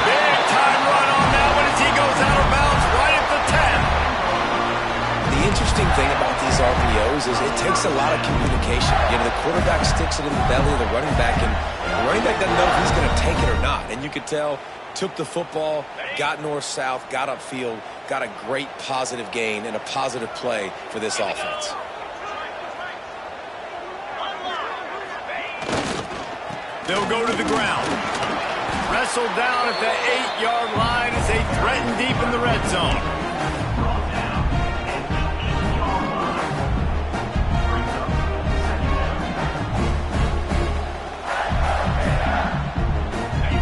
Big time run on that one as he goes out of bounds right at the 10. The interesting thing about these RPOs is it takes a lot of communication. You know, the quarterback sticks it in the belly of the running back, and the running back doesn't know if he's going to take it or not. And you could tell, took the football, got north-south, got upfield, got a great positive gain and a positive play for this offense. They'll go to the ground. Wrestled down at the 8-yard line as they threaten deep in the red zone.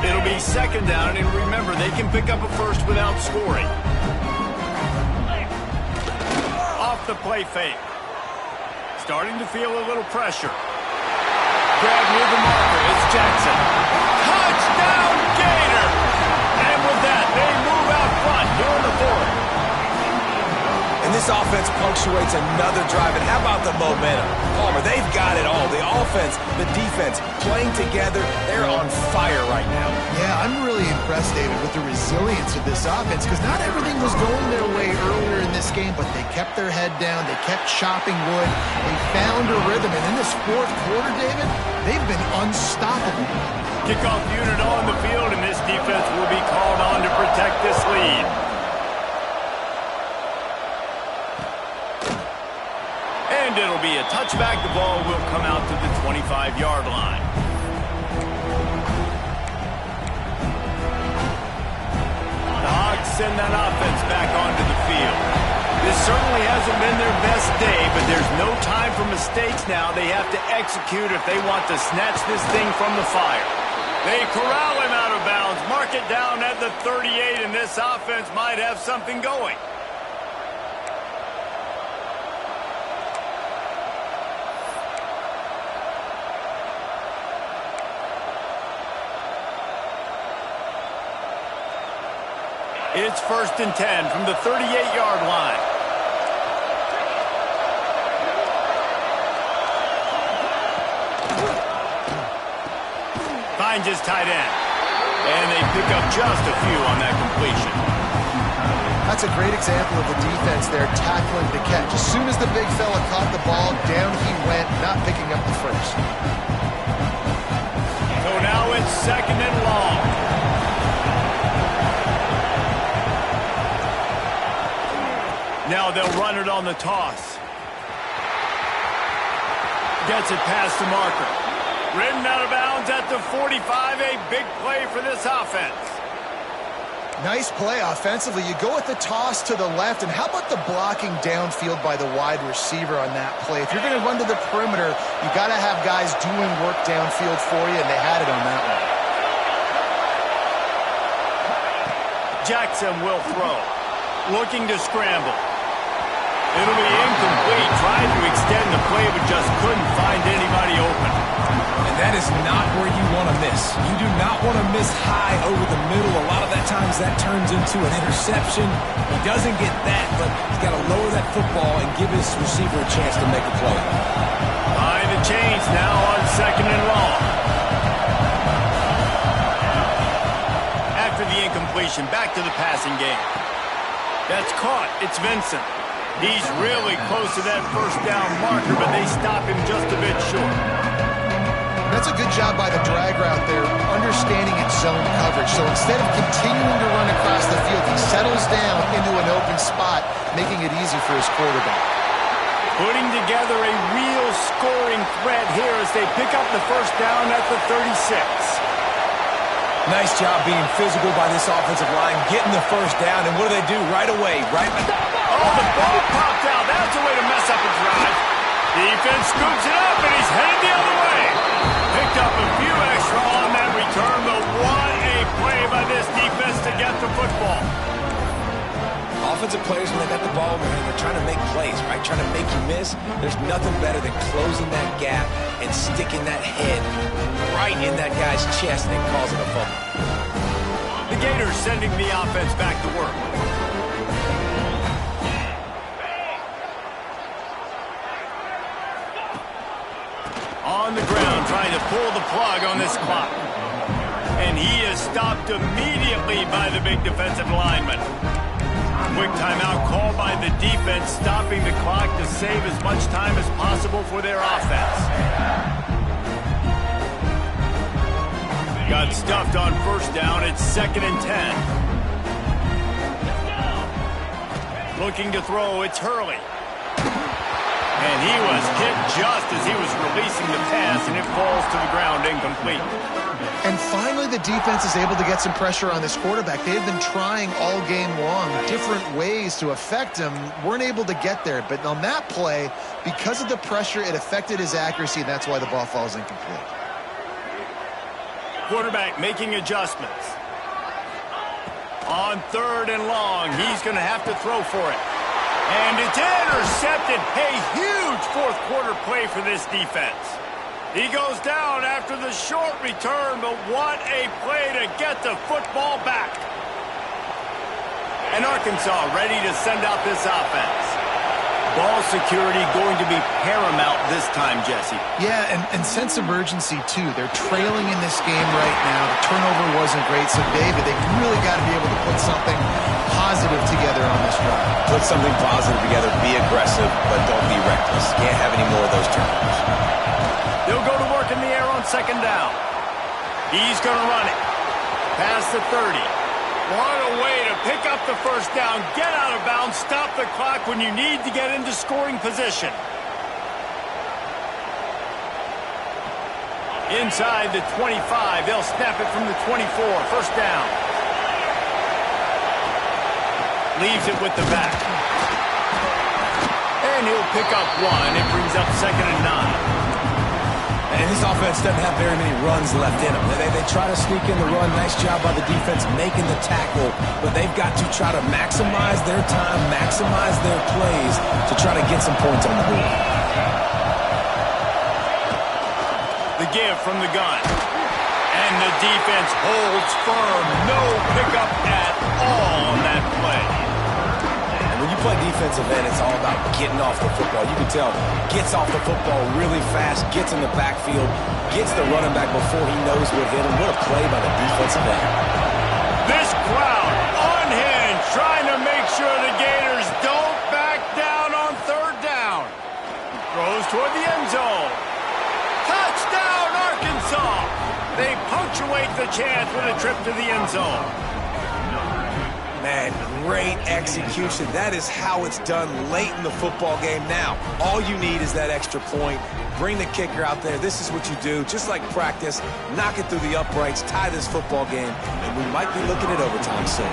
It'll be 2nd down, and remember, they can pick up a first without scoring. Off the play fake. Starting to feel a little pressure. grab near the marker. It's Jackson. Touchdown, Gator! And with that, they move out front here in the fourth. And this offense punctuates another drive. And how about the momentum? Palmer, they've got it all. The offense, the defense, playing together. They're on fire right now. Yeah, I'm really impressed, David, with the resilience of this offense because not everything was going their way earlier in this game, but they kept their head down. They kept chopping wood. They found a rhythm. And in this fourth quarter, David, they've been unstoppable. Kickoff unit on the field, and this defense will be called on to protect this lead. And it'll be a touchback. The ball will come out to the 25-yard line. The Hogs send that offense back onto the field. This certainly hasn't been their best day, but there's no time for mistakes now. They have to execute if they want to snatch this thing from the fire. They corral him out of bounds, mark it down at the 38, and this offense might have something going. It's 1st and 10 from the 38-yard line. Finds his tight end. And they pick up just a few on that completion. That's a great example of the defense there tackling the catch. As soon as the big fella caught the ball, down he went, not picking up the first. So now it's 2nd and long. Now they'll run it on the toss. Gets it past the marker. Ridden out of bounds at the 45. A big play for this offense. Nice play offensively. You go with the toss to the left, and how about the blocking downfield by the wide receiver on that play? If you're going to run to the perimeter, you got to have guys doing work downfield for you, and they had it on that one. Jackson will throw. Looking to scramble. It'll be incomplete. Tried to extend the play, but just couldn't find anybody open. And that is not where you want to miss. You do not want to miss high over the middle. A lot of that times that turns into an interception. He doesn't get that, but he's got to lower that football and give his receiver a chance to make a play. Behind the chains now on 2nd and long. After the incompletion, back to the passing game. That's caught. It's Vincent. He's really close to that first down marker, but they stop him just a bit short. That's a good job by the drag route there, understanding its zone coverage. So instead of continuing to run across the field, he settles down into an open spot, making it easy for his quarterback. Putting together a real scoring threat here as they pick up the first down at the 36. Nice job being physical by this offensive line, getting the first down, and what do? Right away, right? Oh, the ball popped out. That's a way to mess up a drive. Defense scoops it up, and he's headed the other way. Picked up a few extra on that return, but what a play by this defense to get the football. Offensive players, when they got the ball, they're trying to make plays, right? Trying to make you miss. There's nothing better than closing that gap and sticking that head right in that guy's chest and causing a fumble. The Gators sending the offense back to work. On the ground, trying to pull the plug on this clock. And he is stopped immediately by the big defensive lineman. Quick timeout called by the defense, stopping the clock to save as much time as possible for their offense. Got stuffed on first down. It's 2nd and 10. Looking to throw, it's Hurley. And he was hit just as he was releasing the pass, and it falls to the ground incomplete. And finally, the defense is able to get some pressure on this quarterback. They had been trying all game long different ways to affect him, weren't able to get there. But on that play, because of the pressure, it affected his accuracy, and that's why the ball falls incomplete. Quarterback making adjustments. On 3rd and long, he's going to have to throw for it. And it's intercepted. A huge fourth quarter play for this defense. He goes down after the short return, but what a play to get the football back. And Arkansas ready to send out this offense. Ball security going to be paramount this time, Jesse. Yeah, and sense of urgency, too. They're trailing in this game right now. The turnover wasn't great, so, David, they really got to be able to put something positive together on this drive. Put something positive together, be aggressive, but don't be reckless. Can't have any more of those turnovers. They'll go to work in the air on second down. He's going to run it. Past the 30. What a way to pick up the first down, get out of bounds, stop the clock when you need to get into scoring position. Inside the 25, they'll snap it from the 24, first down. Leaves it with the back. And he'll pick up one. It brings up 2nd and 9. And this offense doesn't have very many runs left in them. They try to sneak in the run. Nice job by the defense making the tackle. But they've got to try to maximize their time, maximize their plays to try to get some points on the board. The give from the gun. And the defense holds firm. No pickup at all on that play. When you play defensive end, it's all about getting off the football. You can tell, gets off the football really fast, gets in the backfield, gets the running back before he knows what hit him. What a play by the defensive end. This crowd unhinged, trying to make sure the Gators don't back down on third down. Throws toward the end zone. Touchdown, Arkansas! They punctuate the chance with a trip to the end zone. Man, great execution. That is how it's done late in the football game. Now, all you need is that extra point. Bring the kicker out there. This is what you do. Just like practice, knock it through the uprights, tie this football game, and we might be looking at overtime soon.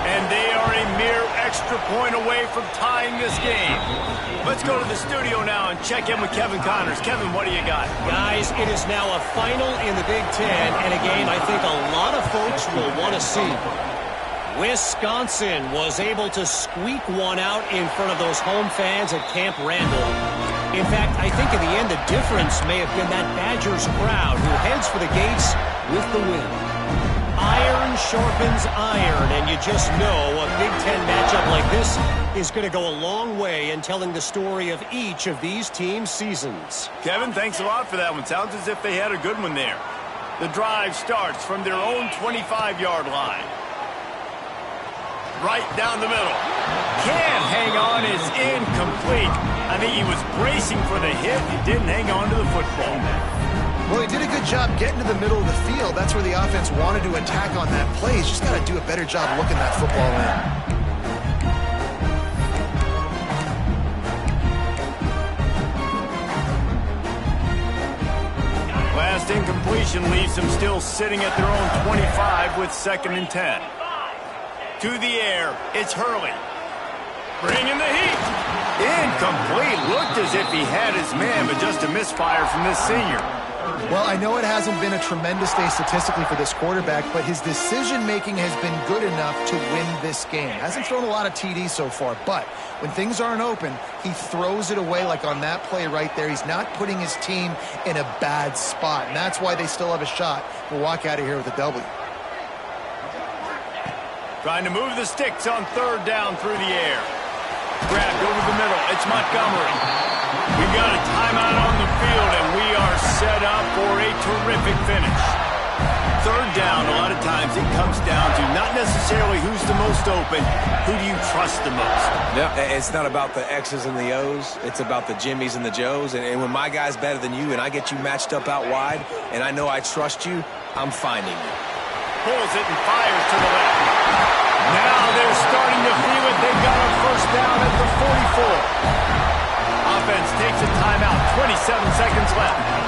And they are a mere extra point away from tying this game. Let's go to the studio now and check in with Kevin Connors. Kevin, what do you got? Guys, it is now a final in the Big Ten, and a game I think a lot of folks will want to see. Wisconsin was able to squeak one out in front of those home fans at Camp Randall. In fact, I think in the end the difference may have been that Badgers crowd who heads for the gates with the win. Iron sharpens iron, and you just know a Big Ten matchup like this is going to go a long way in telling the story of each of these teams' seasons. Kevin, thanks a lot for that one. Sounds as if they had a good one there. The drive starts from their own 25-yard line. Right down the middle. Can't hang on, is incomplete. I think he was bracing for the hit. He didn't hang on to the football. Well, he did a good job getting to the middle of the field. That's where the offense wanted to attack on that play. He's just got to do a better job looking that football in. Last incompletion leaves them still sitting at their own 25 with 2nd and 10. To the air, it's Hurley. Bringing the heat. Incomplete. Looked as if he had his man, but just a misfire from this senior. Well, I know it hasn't been a tremendous day statistically for this quarterback, but his decision-making has been good enough to win this game. Hasn't thrown a lot of TDs so far, but when things aren't open, he throws it away like on that play right there. He's not putting his team in a bad spot, and that's why they still have a shot to walk out of here with a W. Trying to move the sticks on third down through the air. Grabbed over the middle. It's Montgomery. We've got a timeout on the field, and we are set up for a terrific finish. Third down, a lot of times it comes down to not necessarily who's the most open, who do you trust the most? Yeah, it's not about the X's and the O's. It's about the Jimmies and the Joes. And when my guy's better than you and I get you matched up out wide and I know I trust you, I'm finding you. Pulls it and fires to the left. Now they're starting to feel it. They've got a first down at the 44. Offense takes a timeout. 27 seconds left.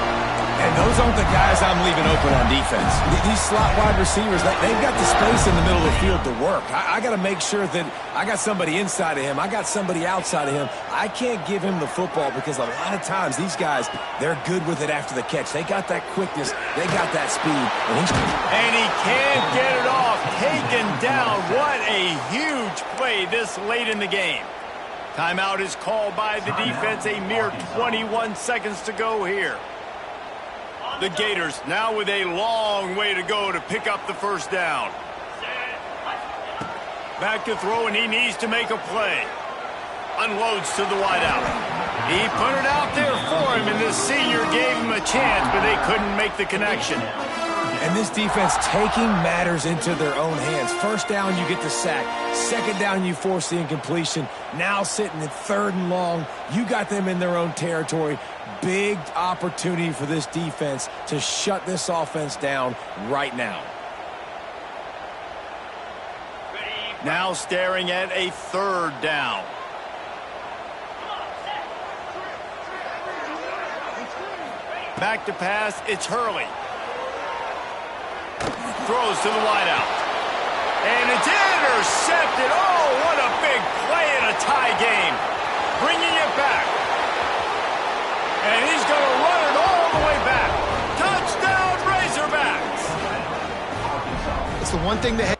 And those aren't the guys I'm leaving open on defense. These slot wide receivers, they've got the space in the middle of the field to work. I got to make sure that I got somebody inside of him. I got somebody outside of him. I can't give him the football because a lot of times these guys, they're good with it after the catch. They got that quickness. They got that speed. And he can't get it off. Taken down. What a huge play this late in the game. Timeout is called by the defense. A mere 21 seconds to go here. The Gators now with a long way to go to pick up the first down. Back to throw, and he needs to make a play. Unloads to the wideout. He put it out there for him, and the senior gave him a chance, but they couldn't make the connection. And this defense taking matters into their own hands. First down, you get the sack. Second down, you force the incompletion. Now sitting at third and long, you got them in their own territory. Big opportunity for this defense to shut this offense down right now. Now staring at a third down. Back to pass, it's Hurley. Throws to the wideout. And it's intercepted. Oh, what a big play in a tie game. Bringing it back. And he's going to run it all the way back. Touchdown, Razorbacks. It's the one thing that...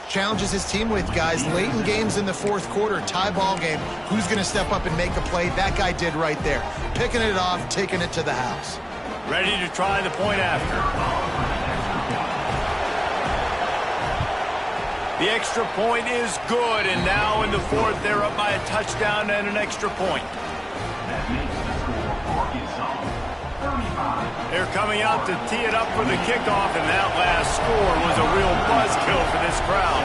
challenges his team with, guys. Late in games in the fourth quarter, tie ball game. Who's going to step up and make a play? That guy did right there. Picking it off, taking it to the house. Ready to try the point after. The extra point is good, and now in the fourth, they're up by a touchdown and an extra point. They're coming out to tee it up for the kickoff, and that last score was a real buzzkill for this crowd.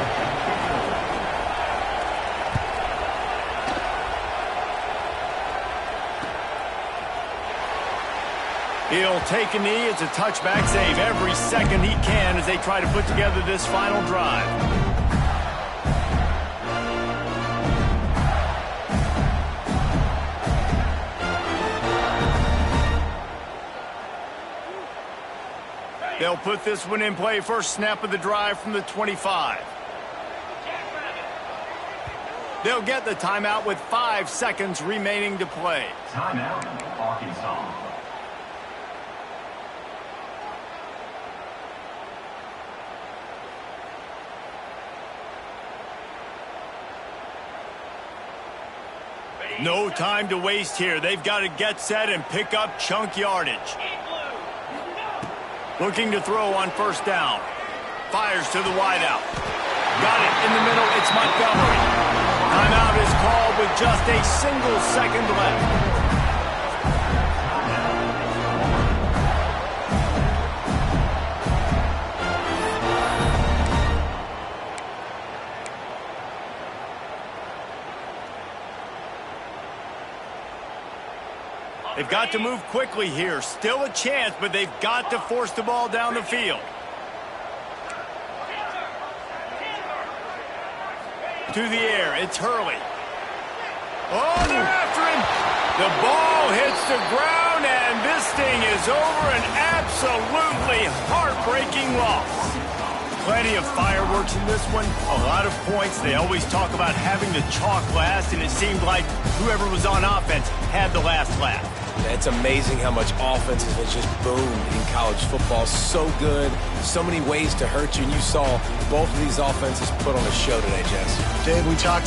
He'll take a knee. It's a touchback save every second he can as they try to put together this final drive. They'll put this one in play. First snap of the drive from the 25. They'll get the timeout with 5 seconds remaining to play. Timeout, Arkansas. No time to waste here. They've got to get set and pick up chunk yardage. Looking to throw on first down. Fires to the wideout. Got it in the middle. It's Montgomery. Timeout is called with just a single second left. They've got to move quickly here. Still a chance, but they've got to force the ball down the field. To the air, it's Hurley. Oh, they're after him. The ball hits the ground, and this thing is over. An absolutely heartbreaking loss. Plenty of fireworks in this one. A lot of points. They always talk about having the chalk last, and it seemed like whoever was on offense had the last laugh. It's amazing how much offense has just boomed in college football. So good, so many ways to hurt you, and you saw both of these offenses put on a show today, Jess. Dave, we talked